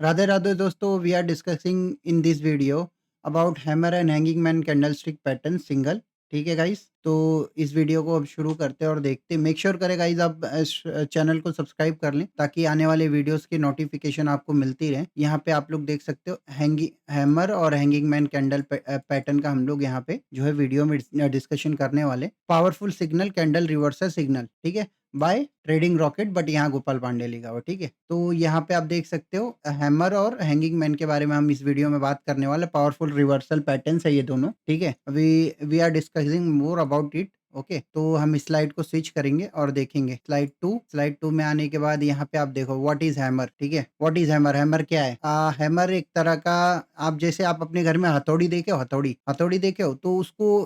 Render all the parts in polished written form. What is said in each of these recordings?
राधे राधे दोस्तों, we are discussing in this video about hammer and hanging man candlestick pattern single. ठीक है guys, तो इस वीडियो को अब शुरू करते हैं और देखते हैं। मेक श्योर करें गाइस आप इस चैनल को सब्सक्राइब कर लें ताकि आने वाले वीडियोस की नोटिफिकेशन आपको मिलती रहे। यहाँ पे आप लोग देख सकते हो हैंगिंग हैमर और हैंगिंग मैन कैंडल पैटर्न का हम लोग यहाँ पे जो है वीडियो में डिस्कशन करने वाले। Powerful signal candle reversal signal, ठीक है, बाय ट्रेडिंग रॉकेट, बट यहाँ गोपाल पांडे लिखा हुआ, ठीक है। तो यहाँ पे आप देख सकते हो हैमर और हैंगिंग मैन के बारे में हम इस वीडियो में बात करने वाले। पावरफुल रिवर्सल पैटर्न्स है ये दोनों, ठीक है। अभी we are discussing more about it. Okay, तो हम इस स्लाइड को स्विच करेंगे और देखेंगे स्लाइड 2 में आने के बाद यहाँ पे आप देखो व्हाट इज हैमर, ठीक है। व्हाट इज हैमर, हैमर क्या है? हैमर एक तरह का, आप जैसे आप अपने घर में हथौड़ी देखे हो, हथौड़ी हथौड़ी देखे हो, तो उसको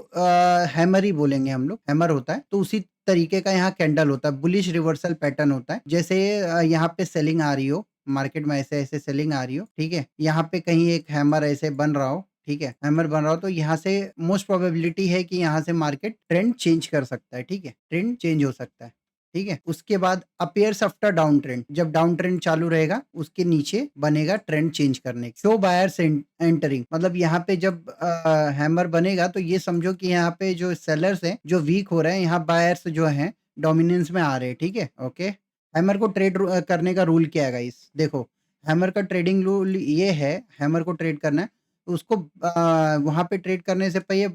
हैमर ही बोलेंगे हम लोग, हैमर होता है। तो उसी तरीके का यहाँ कैंडल होता है, बुलिश रिवर्सल पैटर्न होता है। जैसे यहाँ पे सेलिंग आ रही हो मार्केट में, ऐसे-ऐसे सेलिंग आ रही हो, ठीक है। यहाँ पे कहीं एक हैमर ऐसे बन रहा हो, ठीक है, हैमर बन रहा हो, तो यहाँ से मोस्ट प्रोबेबिलिटी है कि यहाँ से मार्केट ट्रेंड चेंज कर सकता है, ठीक है, ट्रेंड चेंज हो सकता है, ठीक है। उसके बाद अपीयर्स आफ्टर डाउन ट्रेंड, जब डाउन ट्रेंड चालू रहेगा उसके नीचे बनेगा ट्रेंड चेंज करने की। शो बायर्स एंटरिंग, मतलब यहाँ पे जब हैमर बनेगा तो ये समझो कि यहाँ पे जो सेलर्स हैं जो वीक हो रहे हैं, यहाँ बायर्स जो हैं डोमिनेंस में आ रहे हैं, ठीक है, ओके। हैमर को ट्रेड करने का रूल क्या है गाइस? देखो, हैमर का ट्रेडिंग रूल ये है, हैमर को ट्रेड करना है तो उसको वहाँ पे ट्रेड करने से पहले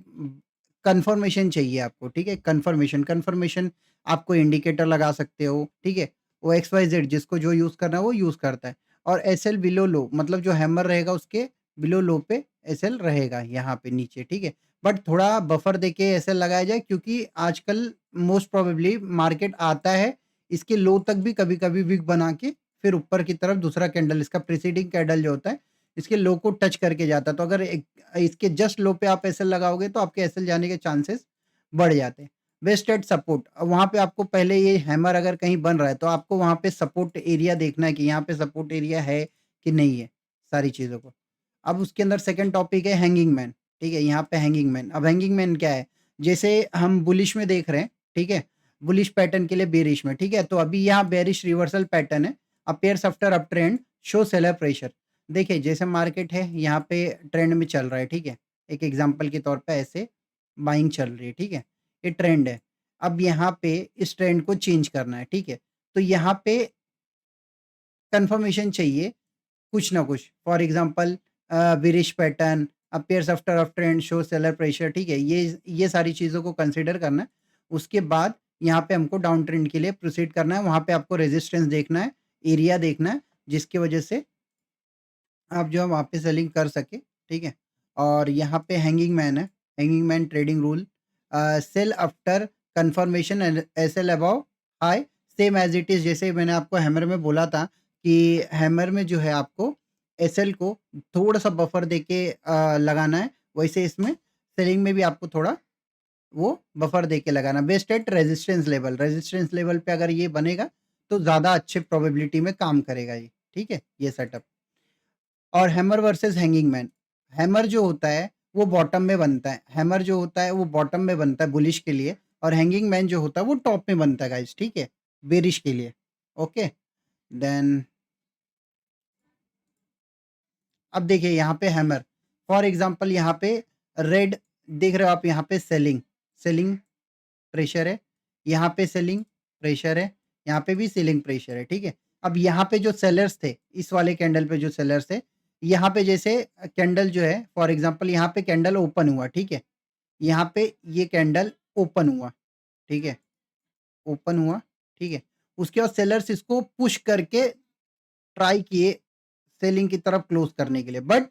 कंफर्मेशन चाहिए आपको, ठीक है। कंफर्मेशन कंफर्मेशन आपको इंडिकेटर लगा सकते हो, ठीक है। वो एक्स वाई जेड जिसको जो यूज़ करना है वो यूज़ करता है। और एसएल बिलो लो, मतलब जो हैमर रहेगा उसके बिलो लो पे एसएल रहेगा यहाँ पे नीचे, ठीक है। बट थोड़ा बफर देके एसएल लगाया जाए क्योंकि आजकल मोस्ट प्रोबेबली मार्केट आता है इसके लो तक भी कभी-कभी विक बना के फिर ऊपर की तरफ दूसरा कैंडल, इसका प्रीसीडिंग कैंडल जो होता है इसके लो को टच करके जाता है। तो अगर इसके जस्ट लो पे आप एसएल लगाओगे तो आपके एसएल जाने के चांसेस बढ़ जाते हैं। बेस्ट एट सपोर्ट, वहाँ पे आपको पहले ये हैमर अगर कहीं बन रहा है तो आपको वहाँ पे सपोर्ट एरिया देखना है कि यहाँ पे सपोर्ट एरिया है कि नहीं है, सारी चीज़ों को। अब उसके अंदर सेकंड टॉपिक है हैंगिंग मैन, ठीक है। यहाँ पे हैंगिंग मैन, अब हैंगिंग मैन क्या है? जैसे हम बुलिश में देख रहे हैं, ठीक है, बुलिश पैटर्न के लिए बेरिश में, ठीक है। तो अभी यहाँ बेरिश रिवर्सल पैटर्न है, appears after up trend, show seller pressure. देखिए जैसे मार्केट है यहाँ पे ट्रेंड में चल रहा है, ठीक है। एक एग्जांपल के तौर पे ऐसे बाइंग चल रही है, ठीक है, ये ट्रेंड है। अब यहाँ पे इस ट्रेंड को चेंज करना है, ठीक है। तो यहाँ पे कंफर्मेशन चाहिए कुछ ना कुछ, for example bearish pattern, appears after up trend, show seller pressure, ठीक है। ये सारी चीज़ों को कंसीडर करना है। उसके बाद यहाँ पे हमको डाउन ट्रेंड के लिए प्रोसीड करना है, वहाँ पे आपको रेजिस्टेंस देखना है, एरिया देखना है, जिसकी वजह से आप जो है वहाँ पे सेलिंग कर सकें, ठीक है। और यहाँ पे हैंगिंग मैन है, hanging man trading rule, sell after confirmation and SL above high, same as it is जैसे मैंने आपको हैमर में बोला था कि हैमर में जो है आपको एसएल को थोड़ा-सा बफर देके लगाना है, वैसे इसमें सेलिंग में भी आपको थोड़ा वो बफर देके लगाना। बेस्ट एट रेजिस्टेंस लेवल पे अगर ये बनेगा, तो ज़्यादा अच्छे प्रोबेबिलिटी में काम करेगा ये, ठीक है, ये सेटअप। और hammer versus hanging man, hammer जो होता है वो बॉटम में बनता है, हैमर जो होता है वो बॉटम में बनता है बुलिश के लिए, और हैंगिंग मैन जो होता है वो टॉप में बनता है गाइस, ठीक है, बेरिश के लिए। ओके, देन अब देखिए यहाँ पे हैमर, फॉर एग्जांपल यहाँ पे रेड देख रहे हो आप, यहाँ पे सेलिंग सेलिंग प्रेशर है, यहाँ पे सेलिंग प्रेशर है, यहाँ पे भी सेलिंग प्रेशर है, ठीक है। अब यहाँ पे जो सेलर्स थे, इस वाले कैंडल पे जो सेलर्स थे, यहाँ पे जैसे कैंडल जो है फॉर एग्जांपल यहाँ पे कैंडल ओपन हुआ, ठीक है। यहाँ पे ये कैंडल ओपन हुआ, ठीक है, ओपन हुआ, ठीक है। उसके बाद सेलर्स इसको पुश करके ट्राई किए सेलिंग की तरफ क्लोज़ करने के लिए, बट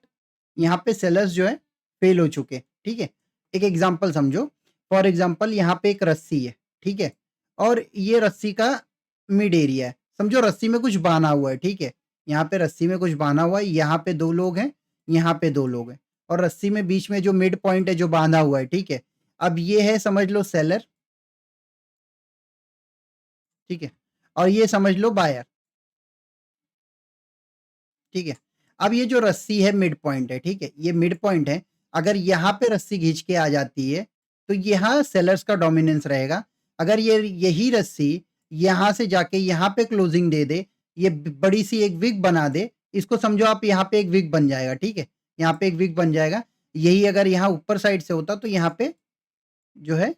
यहाँ पे सेलर्स जो है फेल हो चुके, ठीक है। एक एग्ज़ाम्पल समझो, फॉर एग्ज़ाम्पल यहाँ पे एक रस्सी है, ठीक है, और ये रस्सी का मिड एरिया है। समझो रस्सी में कुछ बाँधा हुआ है, ठीक है। यहाँ पे रस्सी में कुछ बाँधा हुआ है, यहाँ पे 2 लोग हैं, यहाँ पे 2 लोग हैं, और रस्सी में बीच में जो मिड पॉइंट है जो बाँधा हुआ है, ठीक है। अब ये है समझ लो सेलर, ठीक है, और ये समझ लो बायर, ठीक है। अब ये जो रस्सी है मिड पॉइंट है, ठीक है? ये मिड पॉइंट है, अगर यहाँ पे रस्सी खींच के आ जाती है, तो यहाँ सेलर्स का डोमिनेंस रहेगा। अगर ये यही रस्सी यहाँ से जाके यहाँ पे क्लोजिंग दे दे, ये ब बड़ी-सी एक विग बना दे, इसको समझो आप यहाँ पे एक विक बन जाएगा, ठीक है? यहाँ पे एक विक बन जाएगा। यही अगर यहाँ ऊपर साइड से होता तो यहाँ पे जो है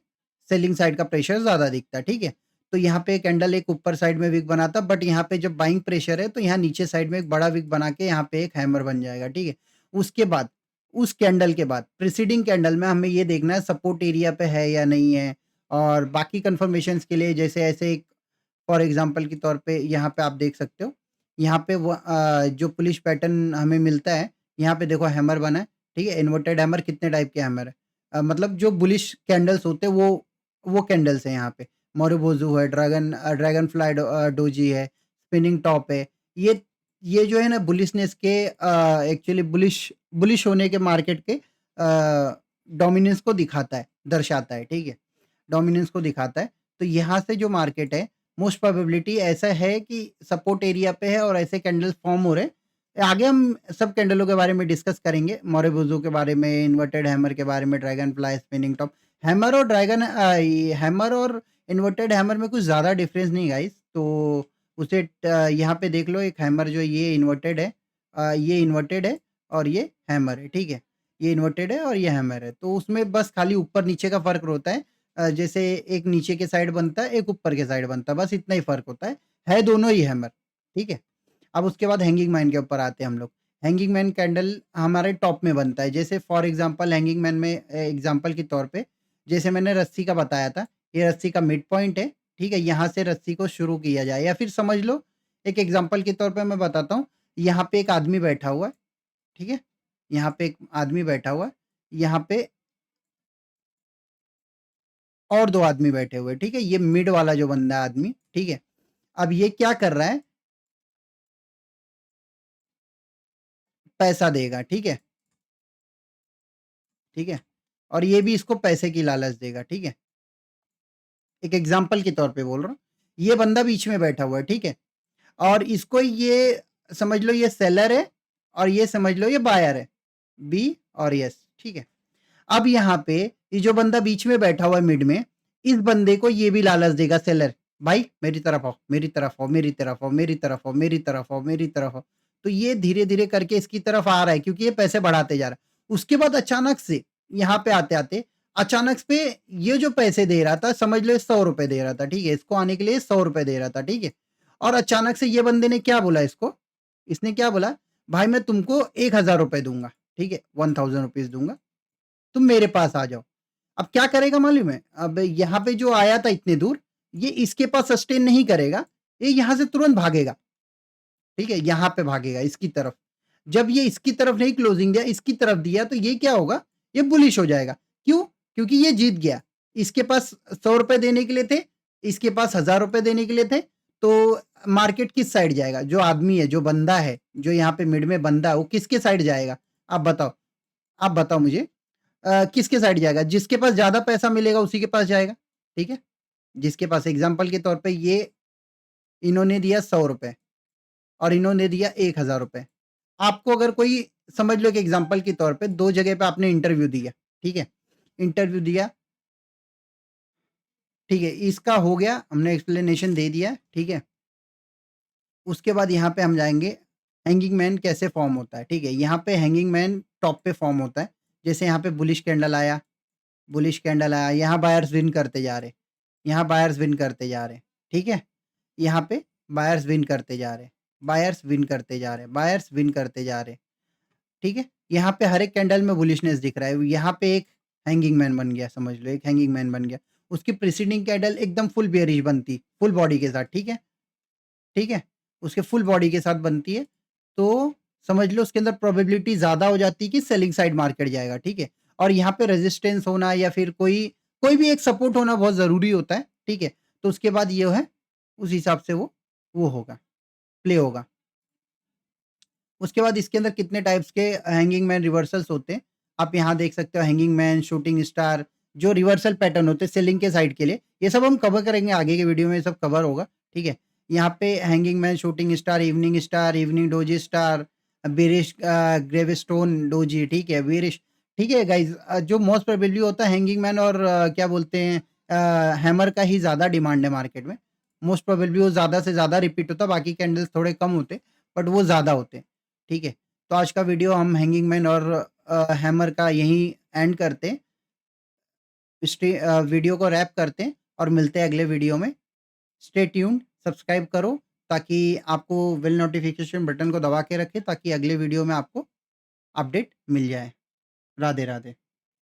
सेलिंग साइड का प्रेशर ज़्यादा दिखता है, ठीक है? तो यहाँ पे कैंडल एक ऊपर साइड में विक बनाता, बट यहाँ पे जब बाइंग प्रेशर है तो यहाँ नीचे साइड में एक बड़ा विक बना के यहाँ पे एक हैमर बन जाएगा, ठीक है? उसके बाद उस कैंडल के बाद प्रीसीडिंग कैंडल में हमें ये देखना है सपोर्ट एरिया पे है या नहीं है, और बाकी कन्फर्मेशंस के लिए जैसे ऐसे एक फॉर एग्ज़ाम्पल के तौर पे यहाँ पे आप देख सकते हो, यहाँ पे वो जो पुलिश पैटर्न हमें मिलता है, यहाँ पे देखो हैमर बना है, ठीक है? इन्वर्टेड हैमर कितने टाइप के हैमर है? मतलब जो बुलिश कैंडल्स होते हैं वो कैंडल्स हैं यहाँ पे। मोरुबोज़ू है, ड्रैगन फ्लाई डोजी है, स्पिनिंग टॉप है। ये जो है ना बुलिशनेस के एक्चुअली बुलिश होने के मार्केट के डोमिनेंस को दिखाता है, दर्शाता है, ठीक है? डोमिनेंस को दिखाता है। तो यहाँ से जो मार्केट है, मोस्ट प्रोबेबिलिटी ऐसा है कि सपोर्ट एरिया पे है और ऐसे कैंडल्स फॉर्म हो रहे हैं। आगे हम सब कैंडलों के बारे में डिस्कस करेंगे, मोरुबोज़ू के बारे में, इन्वर्टेड हैमर के बारे में, ड्रैगन फ्लाई, स्पिनिंग टॉप। ये हैमर और इन्वर्टेड हैमर में कुछ ज़्यादा डिफरेंस नहीं गाइस। तो उसे यहाँ पे देख लो, एक हैमर जो ये इन्वर्टेड है, ये इन्वर्टेड है और ये हैमर है, ठीक है? ये इन्वर्टेड है और ये हैमर है। तो उसमें बस खाली ऊपर-नीचे का फ़र्क होता है। जैसे एक नीचे के साइड बनता है, एक ऊपर के साइड बनता है, बस इतना ही फ़र्क होता है दोनों ही हैमर, ठीक है? अब उसके बाद हैंगिंग मैन के ऊपर आते हैं हम लोग। हैंगिंग मैन कैंडल हमारे टॉप में बनता है। जैसे फॉर एग्ज़ाम्पल हैंगिंग मैन में एग्ज़ाम्पल के तौर पे जैसे मैंने रस्सी का बताया था, ये रस्सी का मिड पॉइंट है, ठीक है? यहाँ से रस्सी को शुरू किया जाए, या फिर समझ लो एक एग्ज़ाम्पल के तौर पे मैं बताता हूँ, यहाँ पे एक आदमी बैठा हुआ है, ठीक है? यहाँ पे एक आदमी बैठा हुआ है, यहाँ पे और 2 आदमी बैठे हुए हैं, ठीक है? ये मिड वाला जो बंदा है आदमी, ठीक है? अब ये क्या कर रहा है, पैसा देगा, ठीक है? ठीक है? और ये भी इसको पैसे की लालच देगा, ठीक है? एक एग्ज़ाम्पल के तौर पे बोल रहा हूँ। ये बंदा बीच में बैठा हुआ है, ठीक है? और इसको ये समझ लो ये सेलर है और ये समझ लो ये बायर है, बी और एस, ठीक है? अब यहाँ पे ये जो बंदा बीच में बैठा हुआ है मिड में, इस बंदे को ये भी लालच देगा सेलर, भाई मेरी तरफ आओ, मेरी तरफ आओ, मेरी तरफ आओ, मेरी तरफ आओ, मेरी तरफ आओ, मेरी तरफ आओ। तो ये धीरे-धीरे करके इसकी तरफ आ रहा है क्योंकि ये पैसे बढ़ाते जा रहा है। उसके बाद अचानक से यहाँ पे आते-आते अचानक से ये जो पैसे दे रहा था, समझ लो ये ₹100 दे रहा था, ठीक है? इसको आने के लिए ₹100 दे रहा था, ठीक है? और अचानक से ये बंदे ने क्या बोला इसको, इसने क्या बोला, भाई मैं तुमको ₹1000 दूँगा, ठीक है? ₹1000 दूँगा, तुम मेरे पास आ जाओ। अब क्या करेगा मालूम है? अब यहाँ पे जो आया था इतने दूर, ये इसके पास सस्टेन नहीं करेगा, ये यहाँ से तुरंत भागेगा, ठीक है? यहाँ पे भागेगा इसकी तरफ। जब ये इसकी तरफ नहीं क्लोजिंग दिया, इसकी तरफ दिया तो ये क्या होगा? ये बुलिश हो जाएगा। क्यों? क्योंकि ये जीत गया। इसके पास ₹100 देने के लिए थे, इसके पास ₹1000 देने के लिए थे, तो मार्केट किस साइड जाएगा? जो आदमी है, जो बंदा है, जो यहाँ पे मिड में बंदा है, वो किसके साइड जाएगा? आप बताओ। आप बताओ मुझे। किसके साइड जाएगा? जिसके पास ज़्यादा पैसा मिलेगा उसी के पास जाएगा, ठीक है? जिसके पास एग्ज़ाम्पल के तौर पे ये इन्होंने दिया ₹100 और इन्होंने दिया ₹1000। आपको अगर कोई समझ लो कि एग्ज़ाम्पल के तौर पे 2 जगह पे आपने इंटरव्यू दिया, ठीक है? इंटरव्यू दिया, ठीक है? इसका हो गया, हमने एक्सप्लेनेशन दे दिया, ठीक है? उसके बाद यहाँ पे हम जाएँगे हैंगिंग मैन कैसे फ़ॉर्म होता है, ठीक है? यहाँ पे हैंगिंग मैन टॉप पे फ़ॉर्म होता है। जैसे यहाँ पे बुलिश कैंडल आया, यहाँ बायर्स विन करते जा रहे, यहाँ बायर्स विन करते जा रहे, ठीक है? यहाँ पे बायर्स विन करते जा रहे, बायर्स विन करते जा रहे, बायर्स विन करते जा रहे, ठीक है? यहाँ पे हर एक कैंडल में बुलिशनेस दिख रहा है। यहाँ पे एक हैंगिंग मैन बन गया, समझ लो एक हैंगिंग मैन बन गया। उसकी प्रीसीडिंग कैंडल एकदम फुल बेयरिश बनती, फुल बॉडी के साथ, ठीक है? ठीक है? उसके फुल बॉडी के साथ बनती है, तो समझ लो उसके अंदर प्रोबेबिलिटी ज़्यादा हो जाती है कि सेलिंग साइड मार्केट जाएगा, ठीक है? और यहाँ पे रेजिस्टेंस होना या फिर कोई कोई भी एक सपोर्ट होना बहुत ज़रूरी होता है, ठीक है? तो उसके बाद ये है, उस हिसाब से वो होगा, प्ले होगा। उसके बाद इसके अंदर कितने टाइप्स के हैंगिंग मैन रिवर्सल्स होते हैं। आप यहाँ देख सकते हो हैंगिंग मैन, शूटिंग स्टार, जो रिवर्सल पैटर्न होते हैं सेलिंग के साइड के लिए। ये सब हम कवर करेंगे आगे के वीडियो में, ये सब कवर होगा, ठीक है? यहाँ पे hanging man, shooting star, evening doji star, bearish gravestone doji, ठीक है? बेरिश, ठीक है गाइज़, जो मोस्ट प्रोबेबली होता है हैंगिंग मैन और क्या बोलते हैं हैमर का ही ज़्यादा डिमांड है मार्केट में। मोस्ट प्रोबेबली वो ज़्यादा से ज़्यादा रिपीट होता है, बाकी कैंडल्स थोड़े कम होते हैं, बट वो ज़्यादा होते हैं। ठीक है? तो आज का वीडियो हम हैंगिंग मैन और हैमर का यहीं एंड करते हैं। वीडियो को रैप करते हैं और मिलते हैं अगले वीडियो में। स्टे ट्यून्ड, सब्सक्राइब करो ताकि आपको बेल नोटिफ़िकेशन बटन को दबा के रखें ताकि अगले वीडियो में आपको अपडेट मिल जाए। राधे, राधे।